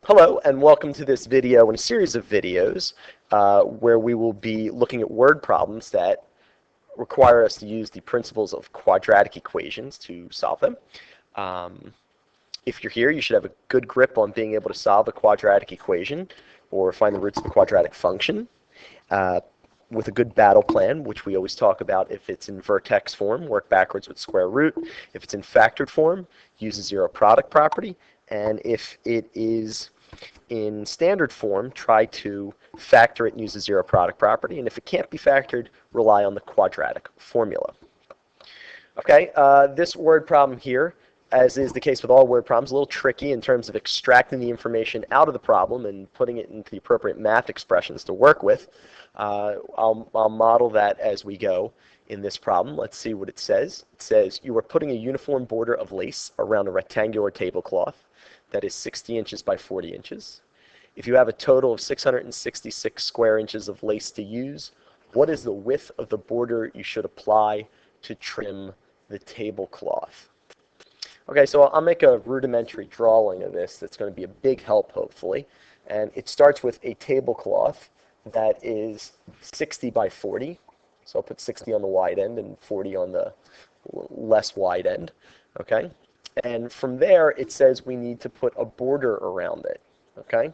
Hello and welcome to this video and a series of videos where we will be looking at word problems that require us to use the principles of quadratic equations to solve them. If you're here, you should have a good grip on being able to solve a quadratic equation or find the roots of a quadratic function with a good battle plan, which we always talk about. If it's in vertex form, work backwards with square root. If it's in factored form, use the zero product property. And if it is in standard form, try to factor it and use the zero product property. And if it can't be factored, rely on the quadratic formula. Okay, this word problem here, as is the case with all word problems, a little tricky in terms of extracting the information out of the problem and putting it into the appropriate math expressions to work with. I'll model that as we go in this problem. Let's see what it says. It says you are putting a uniform border of lace around a rectangular tablecloth that is 60 inches by 40 inches. If you have a total of 666 square inches of lace to use, what is the width of the border you should apply to trim the tablecloth? Okay, so I'll make a rudimentary drawing of this that's going to be a big help, hopefully. And it starts with a tablecloth that is 60 by 40. So I'll put 60 on the wide end and 40 on the less wide end. Okay? And from there, it says we need to put a border around it. Okay?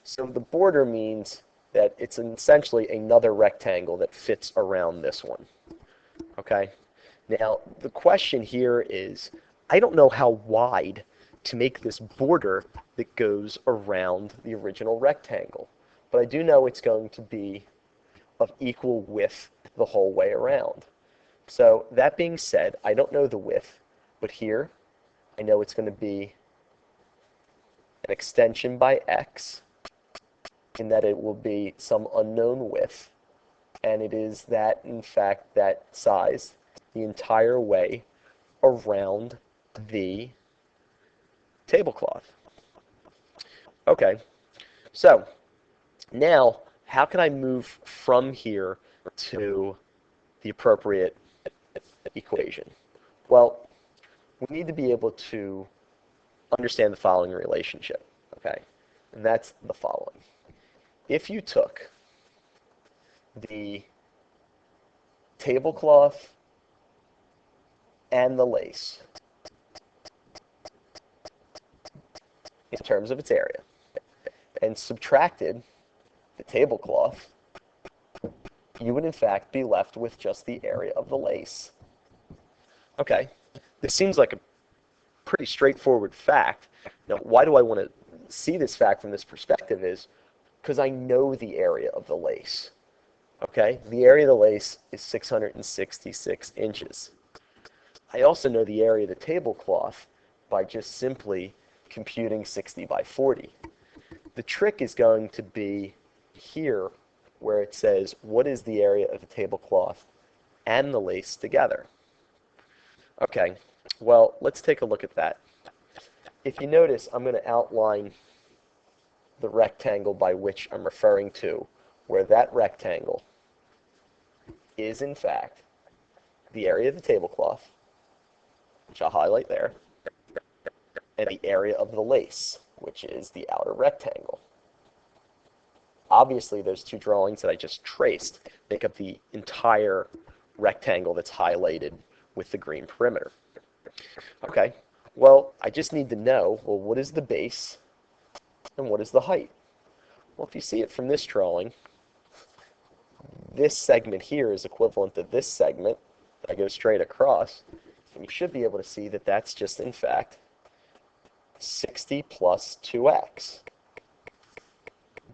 So the border means that it's essentially another rectangle that fits around this one. Okay? Now, the question here is, I don't know how wide to make this border that goes around the original rectangle. But I do know it's going to be of equal width the whole way around. So that being said, I don't know the width, but here I know it's going to be an extension by x, in that it will be some unknown width, and it is that, in fact, that size the entire way around the tablecloth. Okay, so now how can I move from here to the appropriate equation? Well, we need to be able to understand the following relationship, okay? And that's the following. If you took the tablecloth and the lace in terms of its area and subtracted the tablecloth, you would in fact be left with just the area of the lace. Okay, this seems like a pretty straightforward fact. Now, why do I want to see this fact from this perspective is because I know the area of the lace. Okay, the area of the lace is 666 inches. I also know the area of the tablecloth by just simply computing 60 by 40. The trick is going to be here where it says what is the area of the tablecloth and the lace together. Okay, well, let's take a look at that. If you notice, I'm going to outline the rectangle by which I'm referring to, where that rectangle is in fact the area of the tablecloth, which I'll highlight there, and the area of the lace, which is the outer rectangle. Obviously, those two drawings that I just traced make up the entire rectangle that's highlighted with the green perimeter. Okay, well, I just need to know, well, what is the base and what is the height? Well, if you see it from this drawing, this segment here is equivalent to this segment that goes straight across, and you should be able to see that that's just, in fact, 60 plus 2x.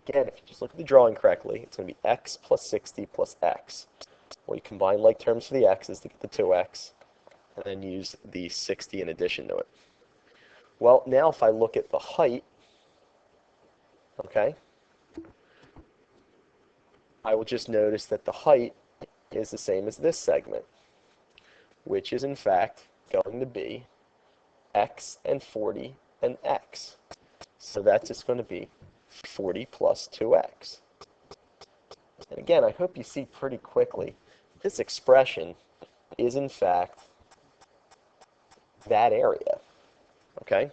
Again, if you just look at the drawing correctly, it's going to be x plus 60 plus x. Well, you combine like terms for the x's to get the 2x, and then use the 60 in addition to it. Well, now if I look at the height, okay, I will just notice that the height is the same as this segment, which is in fact going to be x and 40 and x. So that's just going to be 40 plus 2x. And again, I hope you see pretty quickly, this expression is in fact that area, okay?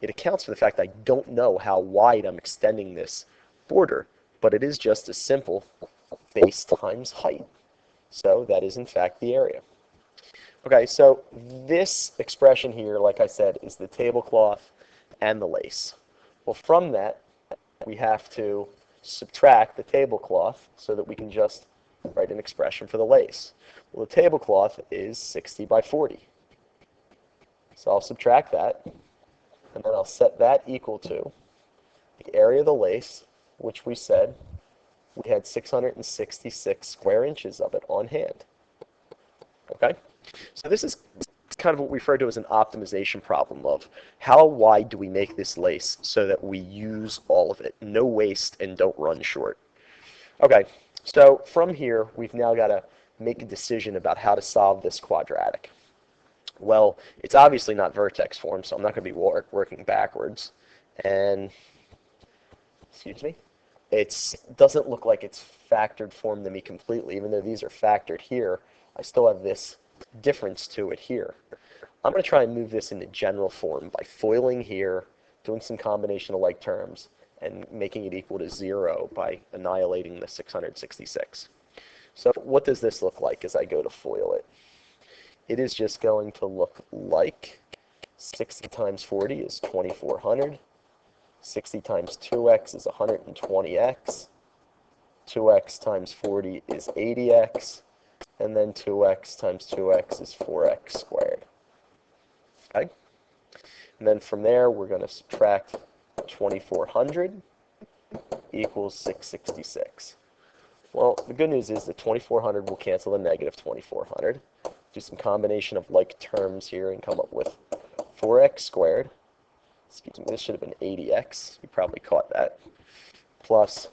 it accounts for the fact that I don't know how wide I'm extending this border, but it is just a simple base times height. So that is in fact the area. Okay, so this expression here, like I said, is the tablecloth and the lace. Well, from that, we have to subtract the tablecloth so that we can just write an expression for the lace. Well, the tablecloth is 60 by 40. So I'll subtract that, and then I'll set that equal to the area of the lace, which we said we had 666 square inches of it on hand. Okay? So this is kind of what we refer to as an optimization problem of how wide do we make this lace so that we use all of it, no waste, and don't run short. Okay, so from here, we've now got to make a decision about how to solve this quadratic. Well, it's obviously not vertex form, so I'm not going to be working backwards. And, excuse me, it doesn't look like it's factored form to me completely. Even though these are factored here, I still have this difference to it here. I'm going to try and move this into general form by foiling here, doing some combination of like terms, and making it equal to 0 by annihilating the 666. So what does this look like as I go to FOIL it? It is just going to look like 60 times 40 is 2400. 60 times 2x is 120x. 2x times 40 is 80x. And then 2x times 2x is 4x squared. Okay? And then from there, we're going to subtract 2400 equals 666. Well, the good news is that 2400 will cancel the negative 2400. Do some combination of like terms here and come up with 4x squared. Excuse me, this should have been 80x. You probably caught that. Plus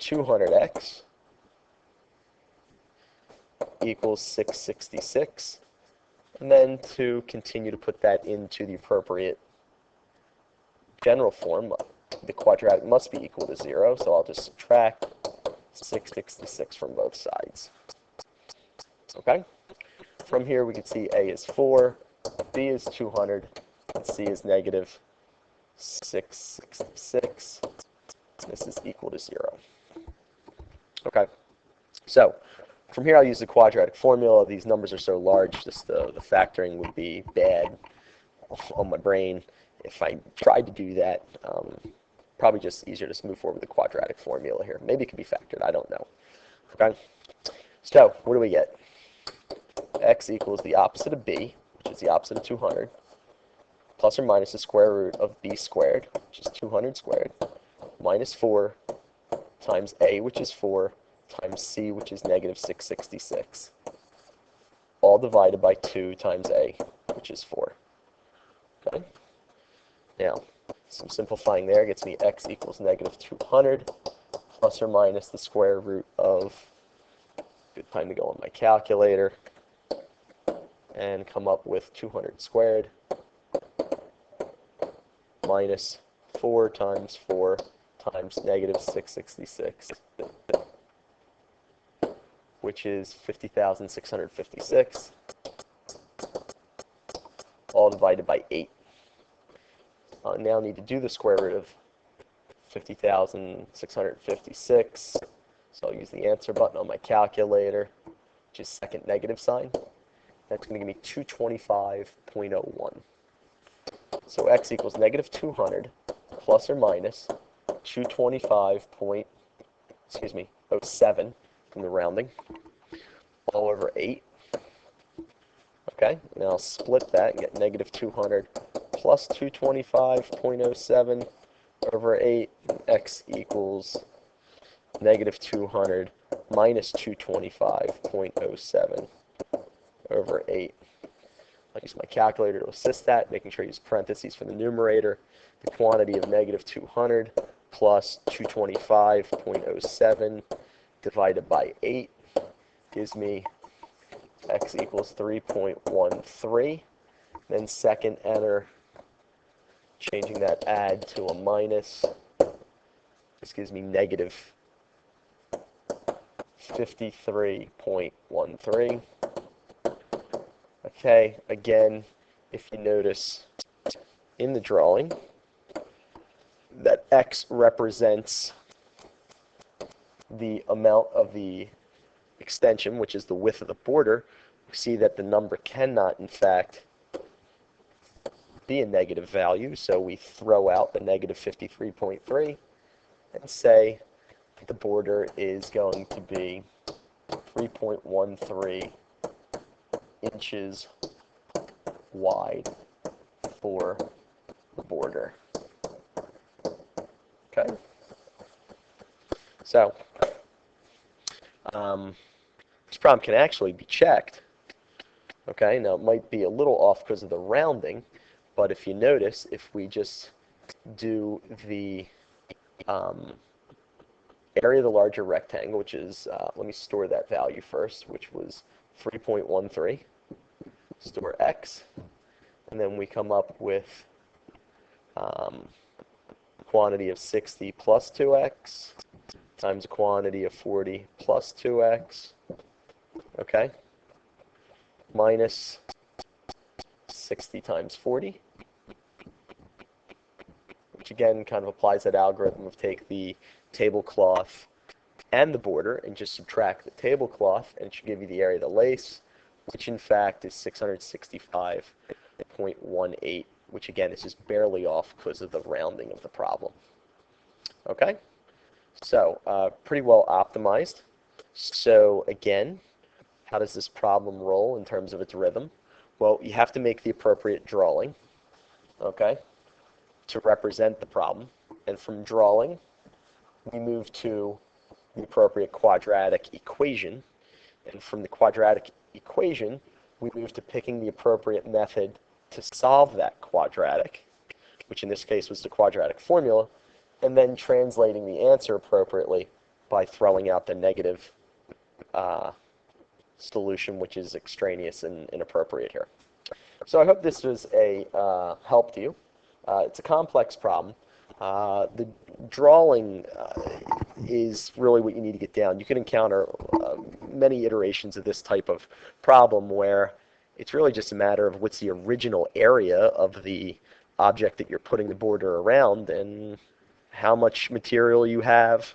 200x equals 666. And then to continue to put that into the appropriate general form, the quadratic must be equal to 0, so I'll just subtract 666 from both sides. Okay? From here, we can see A is 4, B is 200, and C is negative 666. This is equal to 0. Okay, so from here I'll use the quadratic formula. These numbers are so large, just the factoring would be bad on my brain if I tried to do that. Probably just easier to move forward with the quadratic formula here. Maybe it could be factored, I don't know. Okay, so what do we get? X equals the opposite of B, which is the opposite of 200, plus or minus the square root of B squared, which is 200 squared, minus 4 times A, which is 4, times C, which is negative 666, all divided by 2 times A, which is 4. Okay? Now, some simplifying there gets me X equals negative 200, plus or minus the square root of, good time to go on my calculator, and come up with 200 squared minus 4 times 4 times negative 666, which is 50,656, all divided by 8. I now need to do the square root of 50,656, so I'll use the answer button on my calculator, which is second negative sign. That's going to give me 225.01. So X equals negative 200 plus or minus 225.07 from the rounding, all over 8. Okay, now I'll split that and get negative 200 plus 225.07 over 8. And X equals negative 200 minus 225.07 over 8. I'll use my calculator to assist that, making sure I use parentheses for the numerator. The quantity of negative 200 plus 225.07 divided by 8 gives me X equals 3.13. Then second enter, changing that add to a minus. This gives me negative 53.13. Okay, again, if you notice, in the drawing that x represents the amount of the extension, which is the width of the border, we see that the number cannot, in fact, be a negative value, so we throw out the negative 53.3 and say the border is going to be 3.13 inches wide for the border. Okay? So, this problem can actually be checked. Okay, now it might be a little off because of the rounding, but if you notice, if we just do the area of the larger rectangle, which is, let me store that value first, which was 3.13, store x, and then we come up with quantity of 60 plus 2x times a quantity of 40 plus 2x, okay, minus 60 times 40, which again kind of applies that algorithm of take the tablecloth and the border and just subtract the tablecloth, and it should give you the area of the lace, which in fact is 665.18, which again is just barely off because of the rounding of the problem. Okay? So, pretty well optimized. So again, how does this problem roll in terms of its rhythm? Well, you have to make the appropriate drawing, okay, to represent the problem. And from drawing, we move to the appropriate quadratic equation. And from the quadratic equation, we move to picking the appropriate method to solve that quadratic, which in this case was the quadratic formula, and then translating the answer appropriately by throwing out the negative solution, which is extraneous and inappropriate here. So I hope this was a help to you. It's a complex problem. The drawing is really what you need to get down. You can encounter many iterations of this type of problem where it's really just a matter of what's the original area of the object that you're putting the border around and how much material you have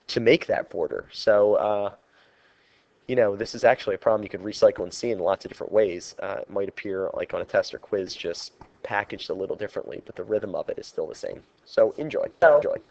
to make that border. So, you know, this is actually a problem you could recycle and see in lots of different ways. It might appear like on a test or quiz, just packaged a little differently, but the rhythm of it is still the same. So enjoy. Enjoy.